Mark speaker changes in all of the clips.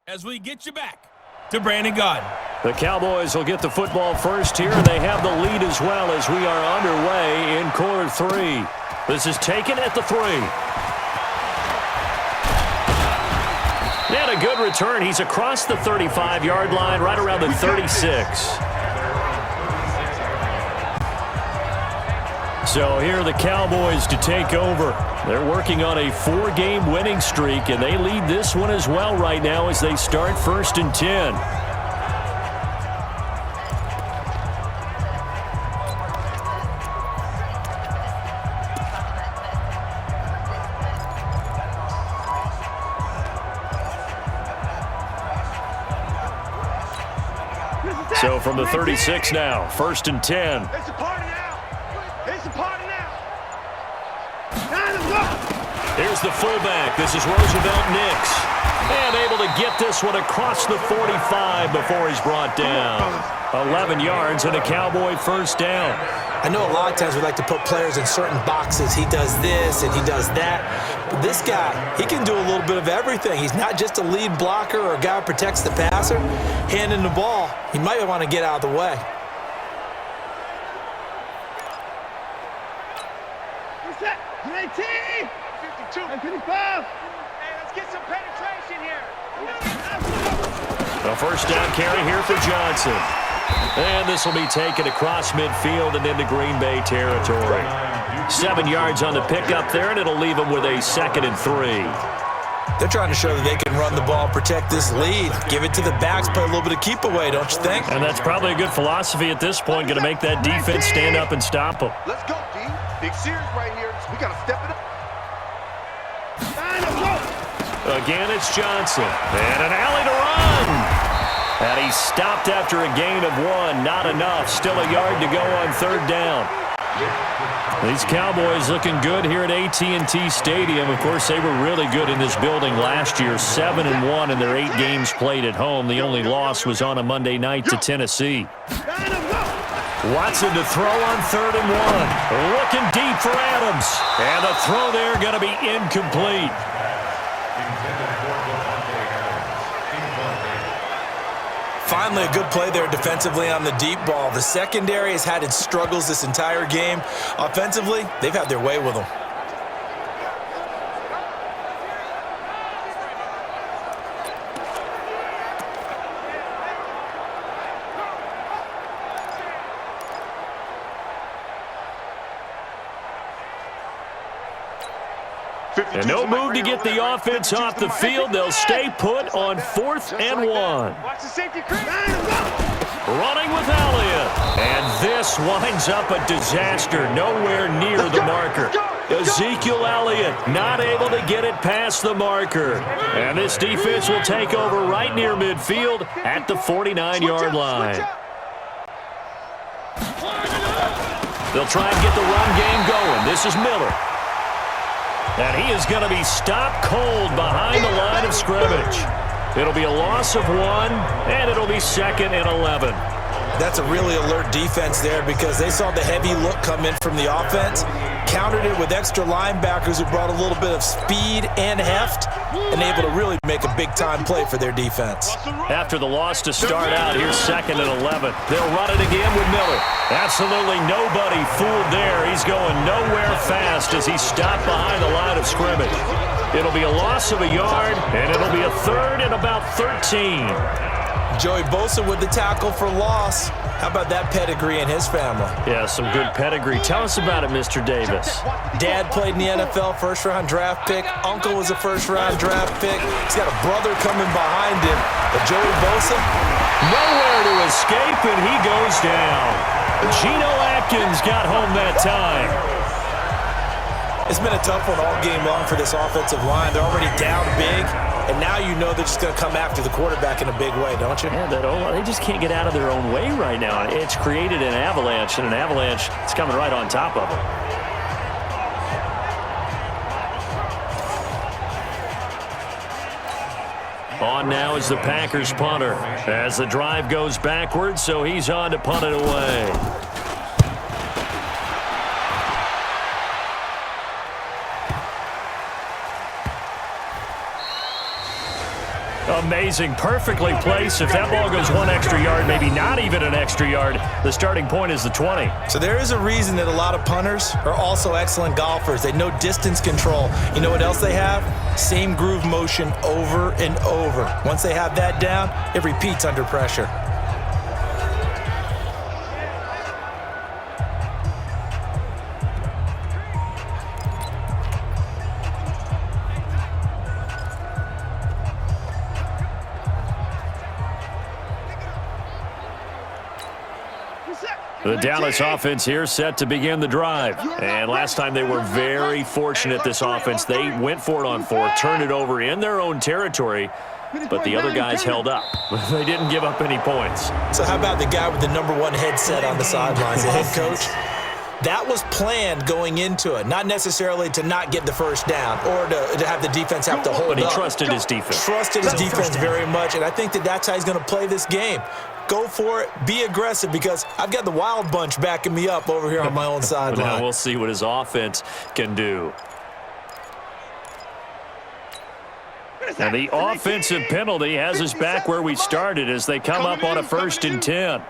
Speaker 1: as we get you back to Brandon Gaudin.
Speaker 2: The Cowboys will get the football first here, and they have the lead as well as we are underway in quarter 3. This is taken at the 3. And a good return. He's across the 35-yard line, right around the 36. So here are the Cowboys to take over. They're working on a 4-game winning streak, and they lead this one as well right now as they start 1st and 10. So from the 36 now, 1st and 10.
Speaker 3: It's a party now. It's a party now.
Speaker 2: Here's the fullback. This is Roosevelt Nix. And able to get this one across the 45 before he's brought down. 11 yards and a Cowboy first down.
Speaker 4: I know a lot of times we like to put players in certain boxes. He does this and he does that. But this guy, he can do a little bit of everything. He's not just a lead blocker or a guy who protects the passer. Handing the ball, he might want to get out of the way.
Speaker 3: What's that? 19! 52. 55. Hey, let's get some penetration here.
Speaker 2: A first down carry here for Johnson. And this will be taken across midfield and into Green Bay territory. 7 yards on the pickup there, and it'll leave them with a 2nd and 3.
Speaker 4: They're trying to show that they can run the ball, protect this lead, give it to the backs, play a little bit of keep away, don't you think?
Speaker 2: And that's probably a good philosophy at this point, going to make that defense stand up and stop them.
Speaker 3: Let's go, D. Big series right here. We got to step it up.
Speaker 2: Again, it's Johnson. And an alley to run. And he stopped after a gain of 1. Not enough. Still a yard to go on 3rd down. These Cowboys looking good here at AT&T Stadium. Of course, they were really good in this building last year. 7-1 in their 8 games played at home. The only loss was on a Monday night to Tennessee. Watson to throw on 3rd and 1. Looking deep for Adams. And the throw there going to be incomplete.
Speaker 4: Finally, a good play there defensively on the deep ball. The secondary has had its struggles this entire game. Offensively, they've had their way with them.
Speaker 2: And no move to get the offense off the field. They'll stay put on 4th and 1.
Speaker 3: Watch the safety crease.
Speaker 2: Running with Elliott. And this winds up a disaster. Nowhere near the marker. Ezekiel Elliott not able to get it past the marker. And this defense will take over right near midfield at the 49-yard line. They'll try and get the run game going. This is Miller. And he is going to be stopped cold behind the line of scrimmage. It'll be a loss of 1, and it'll be 2nd and 11.
Speaker 4: That's a really alert defense there because they saw the heavy look come in from the offense, countered it with extra linebackers who brought a little bit of speed and heft, and able to really make a big-time play for their defense.
Speaker 2: After the loss to start out, here's 2nd and 11. They'll run it again with Miller. Absolutely nobody fooled there. He's going nowhere fast as he's stopped behind the line of scrimmage. It'll be a loss of a yard, and it'll be a 3rd and about 13.
Speaker 4: Joey Bosa with the tackle for loss. How about that pedigree in his family?
Speaker 2: Yeah, some good pedigree. Tell us about it, Mr. Davis.
Speaker 4: Dad played in the NFL, first-round draft pick. Uncle was a first-round draft pick. He's got a brother coming behind him. But Joey Bosa,
Speaker 2: nowhere to escape, and he goes down. Geno Atkins got home that time.
Speaker 4: It's been a tough one all game long for this offensive line. They're already down big, and now you know they're just going to come after the quarterback in a big way, don't you?
Speaker 2: Yeah, they just can't get out of their own way right now. It's created an avalanche, and an avalanche is coming right on top of them. On now is the Packers punter as the drive goes backwards, so he's on to punt it away. Amazing. Perfectly placed. If that ball goes one extra yard, maybe not even an extra yard, the starting point is the 20.
Speaker 4: So there is a reason that a lot of punters are also excellent golfers. They know distance control. You know what else they have? Same groove motion over and over. Once they have that down, it repeats under pressure.
Speaker 2: The Dallas offense here set to begin the drive. And last time they were very fortunate, this offense. They went for it on 4, turned it over in their own territory, but the other guys held up. They didn't give up any points.
Speaker 4: So how about the guy with the #1 headset on the sidelines, the head coach? That was planned going into it, not necessarily to not get the first down or to have the defense have to hold up.
Speaker 2: But he trusted his defense.
Speaker 4: Trusted his defense very much, and I think that that's how he's going to play this game. Go for it. Be aggressive because I've got the wild bunch backing me up over here on my own sideline.
Speaker 2: Now we'll see what his offense can do. And the offensive penalty has us back where we started as they come up on a 1st and 10.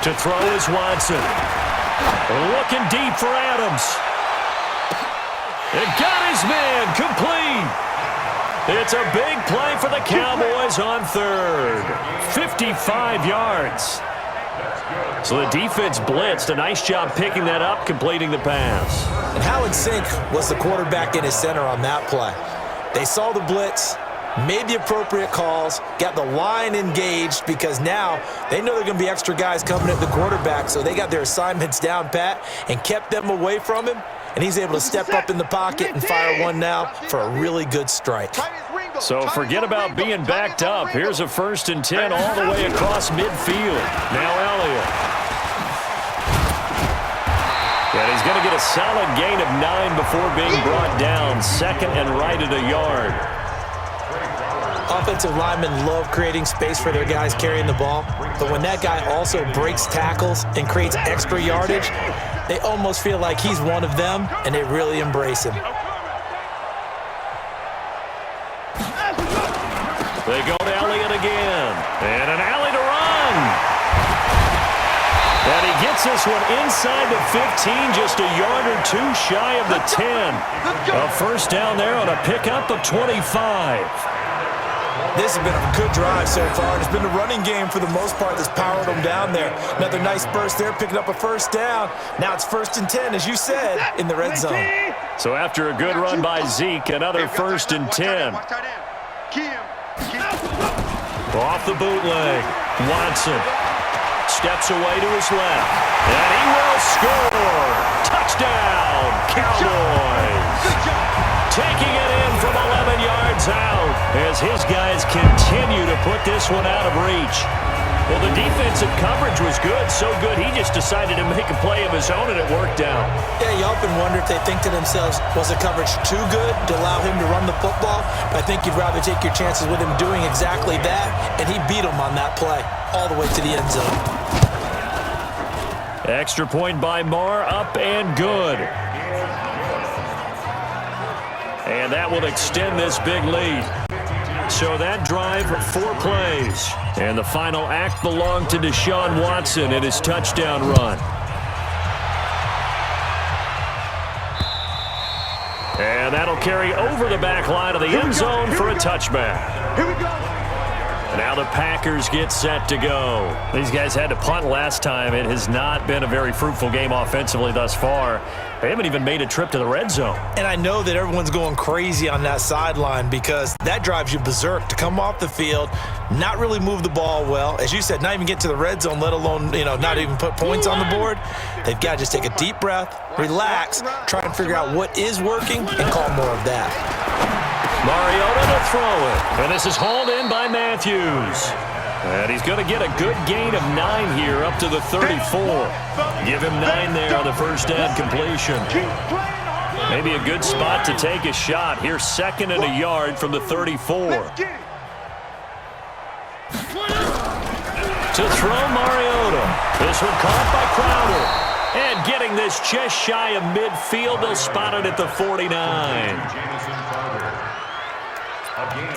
Speaker 2: To throw is Watson. Looking deep for Adams. It got his man complete. It's a big play for the Cowboys on 3rd. 55 yards. So the defense blitzed. A nice job picking that up, completing the pass.
Speaker 4: And how in sync was the quarterback in his center on that play? They saw the blitz, made the appropriate calls, got the line engaged because now they know there are going to be extra guys coming at the quarterback, so they got their assignments down pat and kept them away from him. And he's able to step up in the pocket and fire one now for a really good strike.
Speaker 2: So forget about being backed up. Here's a 1st and 10 all the way across midfield. Now Elliott. And he's going to get a solid gain of 9 before being brought down. 2nd and right at a yard.
Speaker 4: Offensive linemen love creating space for their guys carrying the ball, but when that guy also breaks tackles and creates extra yardage, they almost feel like he's one of them, and they really embrace him.
Speaker 2: They go to Elliott again, and an alley to run. And he gets this one inside the 15, just a yard or 2 shy of the 10. A 1st down there on a pickup of 25.
Speaker 4: This has been a good drive so far. It's been the running game for the most part that's powered them down there. Another nice burst there, picking up a 1st down. Now it's 1st and 10, as you said, in the red zone.
Speaker 2: So after a good run by Zeke, another 1st and 10. Off the bootleg, Watson steps away to his left, and he will score. Touchdown, Cowboys. Taking it in from 11 yards out as his guys continue to put this one out of reach. Well, the defensive coverage was good, so good he just decided to make a play of his own, and it worked out.
Speaker 4: Yeah, you often wonder if they think to themselves, was the coverage too good to allow him to run the football? But I think you'd rather take your chances with him doing exactly that, and he beat him on that play all the way to the end zone.
Speaker 2: Extra point by Marr, up and good. And that will extend this big lead. So that drive, 4 plays. And the final act belonged to Deshaun Watson in his touchdown run. And that'll carry over the back line of the end zone for a touchback.
Speaker 3: Here we go.
Speaker 2: Now the Packers get set to go. These guys had to punt last time. It has not been a very fruitful game offensively thus far. They haven't even made a trip to the red zone.
Speaker 4: And I know that everyone's going crazy on that sideline because that drives you berserk to come off the field, not really move the ball well. As you said, not even get to the red zone, let alone, not even put points on the board. They've got to just take a deep breath, relax, try and figure out what is working, and call more of that.
Speaker 2: Mariota to throw it. And this is hauled in by Matthews. And he's going to get a good gain of 9 here up to the 34. Give him 9 there on the 1st down completion. Maybe a good spot to take a shot. Here's 2nd and a yard from the 34. To throw Mariota. This one caught by Crowder. And getting this just shy of midfield, they'll spot it at the 49.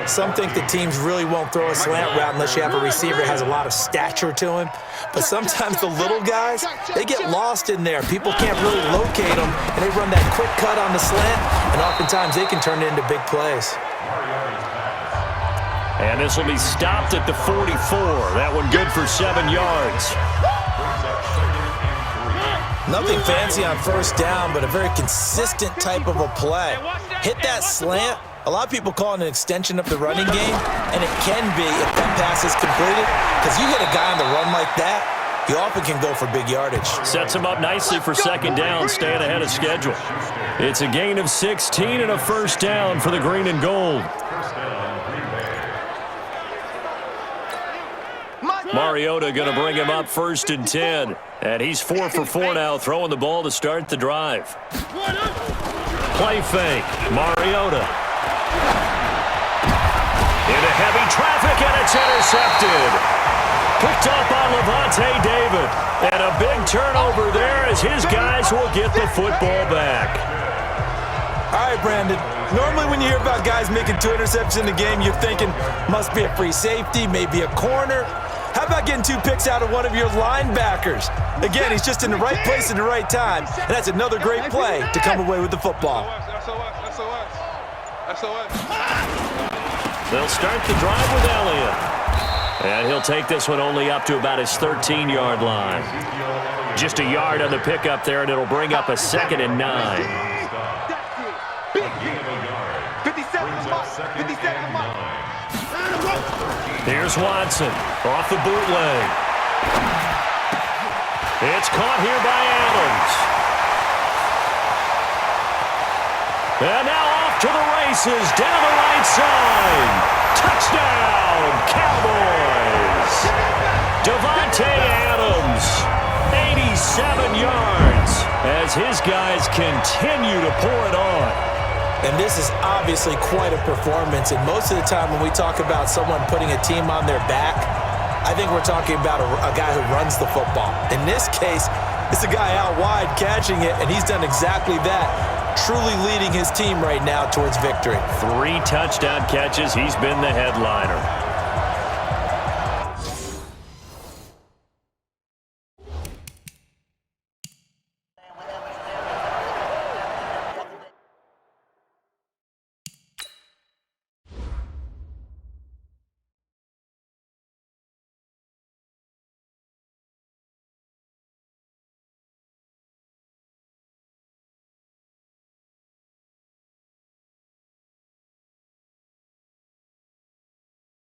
Speaker 4: Some think the teams really won't throw a slant route unless you have a receiver that has a lot of stature to him. But sometimes the little guys, they get lost in there. People can't really locate them, and they run that quick cut on the slant, and oftentimes they can turn it into big plays.
Speaker 2: And this will be stopped at the 44. That one good for 7 yards.
Speaker 4: Nothing fancy on first down, but a very consistent type of a play. Hit that slant. A lot of people call it an extension of the running game, and it can be if that pass is completed, because you hit a guy on the run like that, you often can go for big yardage.
Speaker 2: Sets him up nicely for second down, staying ahead of schedule. It's a gain of 16 and a first down for the green and gold. Mariota going to bring him up 1st and 10. And he's 4 for 4 now, throwing the ball to start the drive. Play fake. Mariota. Into heavy traffic, and it's intercepted. Picked up on Levante David. And a big turnover there as his guys will get the football back.
Speaker 4: All right, Brandon. Normally when you hear about guys making 2 interceptions in the game, you're thinking must be a free safety, maybe a corner. How about getting 2 picks out of one of your linebackers? Again, he's just in the right place at the right time, and that's another great play to come away with the football.
Speaker 2: They'll start the drive with Elliott. And he'll take this one only up to about his 13-yard line. Just a yard on the pickup there, and it'll bring up a 2nd and 9. Here's Watson off the bootleg. It's caught here by Adams. And now off to the races down the right side. Touchdown, Cowboys. Davante Adams, 87 yards as his guys continue to pour it on.
Speaker 4: And this is obviously quite a performance. And most of the time when we talk about someone putting a team on their back, I think we're talking about a guy who runs the football. In this case, it's a guy out wide catching it, and he's done exactly that, truly leading his team right now towards victory.
Speaker 2: 3 touchdown catches. He's been the headliner.